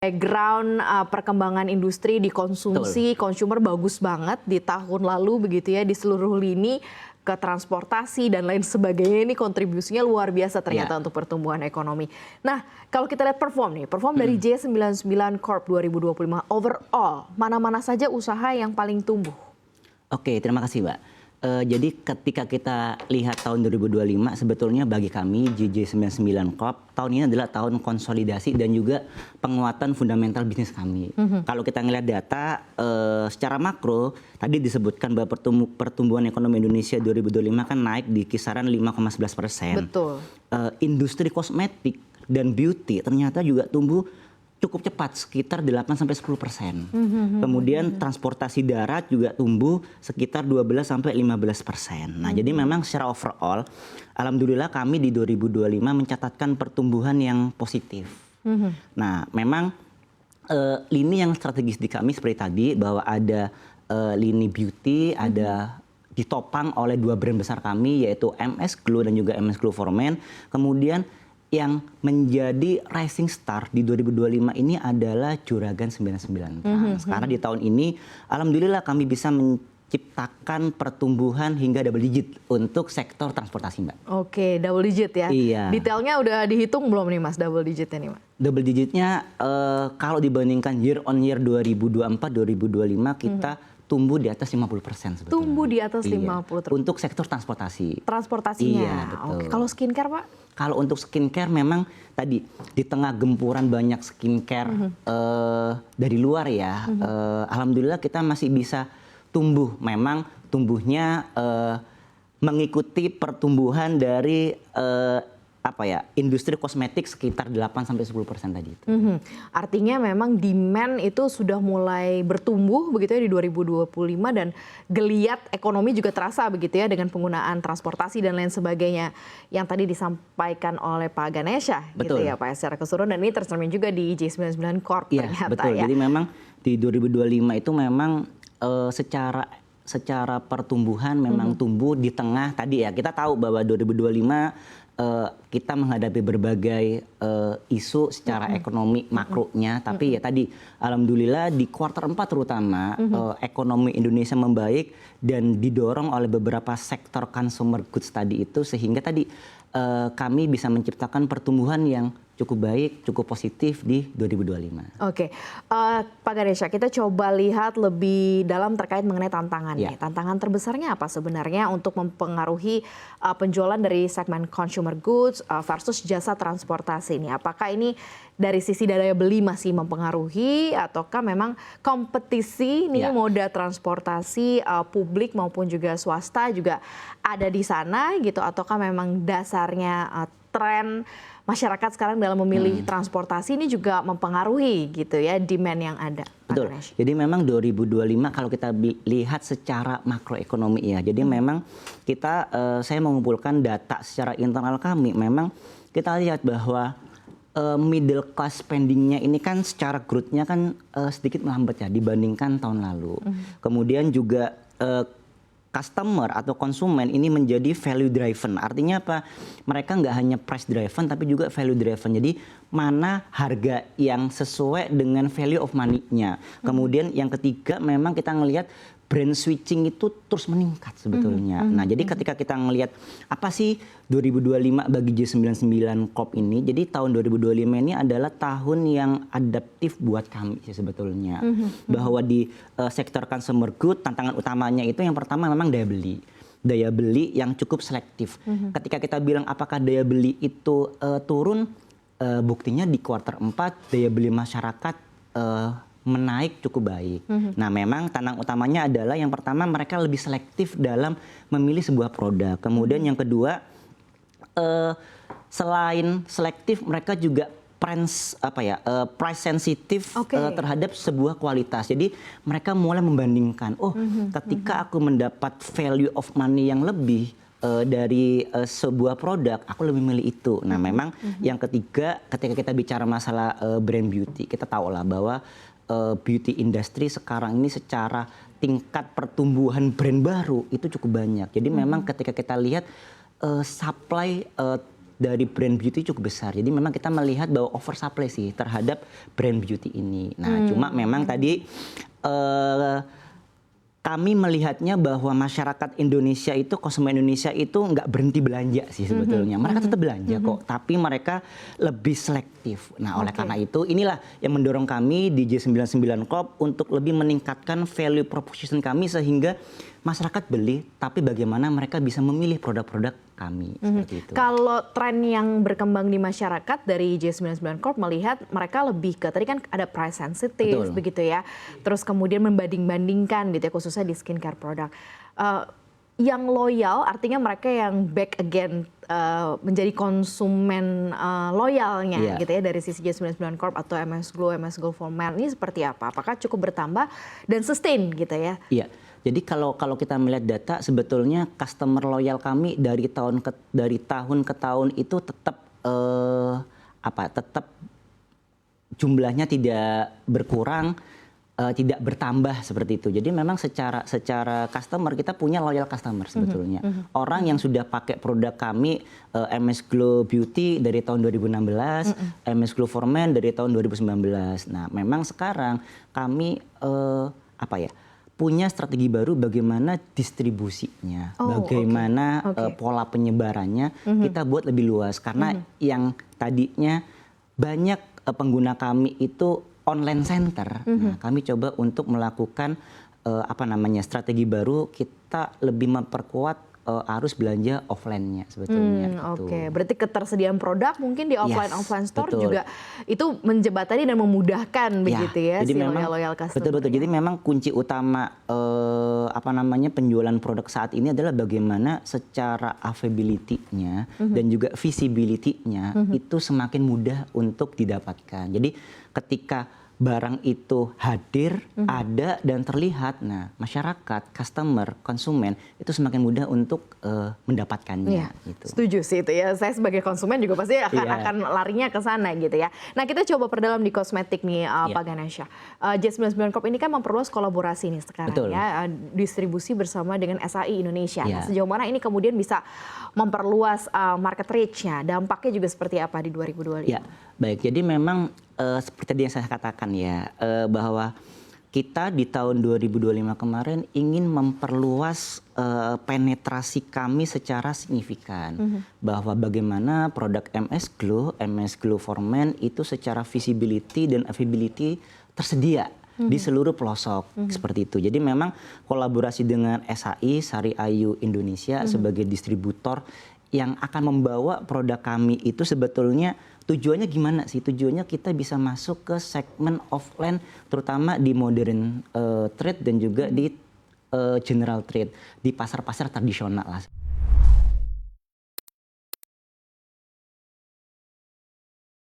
Background perkembangan industri di konsumsi, consumer bagus banget di tahun lalu begitu ya, di seluruh lini ke transportasi dan lain sebagainya, ini kontribusinya luar biasa ternyata untuk pertumbuhan ekonomi. Nah, kalau kita lihat perform dari J99 Corp 2025 overall, mana-mana saja usaha yang paling tumbuh? Oke, terima kasih Mbak. Jadi ketika kita lihat tahun 2025, sebetulnya bagi kami JJ99 Corp, tahun ini adalah tahun konsolidasi dan juga penguatan fundamental bisnis kami. Kalau kita ngelihat data secara makro, tadi disebutkan bahwa pertumbuhan ekonomi Indonesia 2025 kan naik di kisaran 5,11%. Betul. Industri kosmetik dan beauty ternyata juga tumbuh cukup cepat, sekitar 8-10%. Kemudian transportasi darat juga tumbuh sekitar 12-15%. Nah, jadi memang secara overall, alhamdulillah kami di 2025 mencatatkan pertumbuhan yang positif. Nah, memang lini yang strategis di kami seperti tadi, bahwa ada lini beauty, ada ditopang oleh dua brand besar kami, yaitu MS Glow dan juga MS Glow for Men. Kemudian yang menjadi rising star di 2025 ini adalah Juragan 99 Trans. Karena di tahun ini, alhamdulillah kami bisa menciptakan pertumbuhan hingga double digit untuk sektor transportasi, Mbak. Oke, double digit ya. Iya. Detailnya udah dihitung belum nih Mas, double digitnya nih Mas? Double digitnya kalau dibandingkan year on year 2024-2025 kita tumbuh di atas 50% sebetulnya. Tumbuh di atas 50%. Untuk sektor transportasi. Transportasinya. Iya, betul. Oke. Kalau skincare, Pak? Kalau untuk skincare memang tadi di tengah gempuran banyak skincare dari luar ya, alhamdulillah kita masih bisa tumbuh. Memang tumbuhnya mengikuti pertumbuhan dari industri kosmetik sekitar 8-10% tadi itu. Artinya memang demand itu sudah mulai bertumbuh begitu ya di 2025 dan geliat ekonomi juga terasa begitu ya dengan penggunaan transportasi dan lain sebagainya yang tadi disampaikan oleh Pak Ganesha. Gitu ya Pak, secara keseluruhan, dan ini tercermin juga di J99 Corp ternyata. Betul. Ya. Jadi memang di 2025 itu memang secara pertumbuhan memang tumbuh di tengah tadi ya, kita tahu bahwa 2025 kita menghadapi berbagai isu secara ekonomi makronya, tapi ya tadi alhamdulillah di kuartal 4 terutama ekonomi Indonesia membaik dan didorong oleh beberapa sektor consumer goods tadi itu, sehingga tadi kami bisa menciptakan pertumbuhan yang cukup baik, cukup positif di 2025. Oke, Pak Ganesha, kita coba lihat lebih dalam terkait mengenai tantangan. Tantangan terbesarnya apa sebenarnya untuk mempengaruhi penjualan dari segmen consumer goods versus jasa transportasi ini? Apakah ini dari sisi daya beli masih mempengaruhi, ataukah memang kompetisi nih moda transportasi publik maupun juga swasta juga ada di sana gitu, ataukah memang dasarnya tren masyarakat sekarang dalam memilih transportasi ini juga mempengaruhi gitu ya demand yang ada? Betul. Jadi memang 2025 kalau kita lihat secara makroekonomi ya. Jadi memang kita saya mengumpulkan data secara internal kami. Memang kita lihat bahwa middle class spendingnya ini kan secara growth-nya kan sedikit melambat ya dibandingkan tahun lalu. Kemudian juga customer atau konsumen ini menjadi value driven. Artinya apa? Mereka nggak hanya price driven tapi juga value driven. Jadi mana harga yang sesuai dengan value of money-nya. Kemudian yang ketiga memang kita ngelihat brand switching itu terus meningkat sebetulnya. Nah, jadi ketika kita ngelihat apa sih 2025 bagi J99 Corp ini, jadi tahun 2025 ini adalah tahun yang adaptif buat kami sih sebetulnya. Bahwa di sektor consumer good, tantangan utamanya itu yang pertama memang daya beli. Daya beli yang cukup selektif. Ketika kita bilang apakah daya beli itu turun, buktinya di kuartal 4 daya beli masyarakat menaik cukup baik. Nah, memang tantangan utamanya adalah yang pertama mereka lebih selektif dalam memilih sebuah produk. Kemudian yang kedua, selain selektif mereka juga price sensitif terhadap sebuah kualitas. Jadi mereka mulai membandingkan, ketika aku mendapat value of money yang lebih dari sebuah produk, aku lebih milih itu. Nah, memang yang ketiga, ketika kita bicara masalah brand beauty, kita tahu lah bahwa beauty industry sekarang ini secara tingkat pertumbuhan brand baru itu cukup banyak. Jadi memang ketika kita lihat supply dari brand beauty cukup besar. Jadi memang kita melihat bahwa oversupply sih terhadap brand beauty ini. Nah, cuma memang tadi kami melihatnya bahwa masyarakat Indonesia itu, konsumen Indonesia itu nggak berhenti belanja sih sebetulnya. Mereka tetap belanja kok, tapi mereka lebih selektif. Nah, oleh karena itu inilah yang mendorong kami di J99 Corp untuk lebih meningkatkan value proposition kami sehingga masyarakat beli, tapi bagaimana mereka bisa memilih produk-produk kami. Seperti itu. Kalau tren yang berkembang di masyarakat dari J99 Corp melihat mereka lebih ke, tadi kan ada price sensitive begitu ya, terus kemudian membanding-bandingkan gitu ya, khususnya di skincare produk. Yang loyal artinya mereka yang back again menjadi konsumen loyalnya gitu ya dari sisi J99 Corp atau MS Glow for Men ini seperti apa? Apakah cukup bertambah dan sustain gitu ya? Iya. Jadi kalau kita melihat data sebetulnya customer loyal kami dari tahun ke tahun itu tetap tetap jumlahnya tidak berkurang, tidak bertambah seperti itu. Jadi memang secara customer kita punya loyal customer sebetulnya. Orang yang sudah pakai produk kami MS Glow Beauty dari tahun 2016, MS Glow for Men dari tahun 2019. Nah, memang sekarang kami punya strategi baru bagaimana distribusinya, bagaimana pola penyebarannya kita buat lebih luas karena yang tadinya banyak pengguna kami itu online center. Nah, kami coba untuk melakukan strategi baru, kita lebih memperkuat arus belanja offline-nya sebetulnya. Oke, berarti ketersediaan produk mungkin di offline store juga itu menjembatani dan memudahkan begitu ya si loyal customer. Betul. Jadi memang kunci utama penjualan produk saat ini adalah bagaimana secara availability-nya dan juga visibility-nya itu semakin mudah untuk didapatkan. Jadi ketika barang itu hadir, ada dan terlihat, nah masyarakat, customer, konsumen itu semakin mudah untuk mendapatkannya. Gitu. Setuju sih itu ya. Saya sebagai konsumen juga pasti akan larinya ke sana gitu ya. Nah, kita coba perdalam di kosmetik nih Pak Ganesha. J99 Corp ini kan memperluas kolaborasi nih sekarang ya, distribusi bersama dengan SAI Indonesia. Nah, sejauh mana ini kemudian bisa memperluas market reach-nya? Dampaknya juga seperti apa di 2025? Ya, baik. Jadi memang seperti tadi yang saya katakan ya, bahwa kita di tahun 2025 kemarin ingin memperluas penetrasi kami secara signifikan. Bahwa bagaimana produk MS Glow for Men itu secara visibility dan availability tersedia di seluruh pelosok seperti itu. Jadi memang kolaborasi dengan SAI, Sari Ayu Indonesia sebagai distributor yang akan membawa produk kami itu sebetulnya tujuannya gimana sih? Tujuannya kita bisa masuk ke segmen offline, terutama di modern trade dan juga di general trade, di pasar-pasar tradisional lah.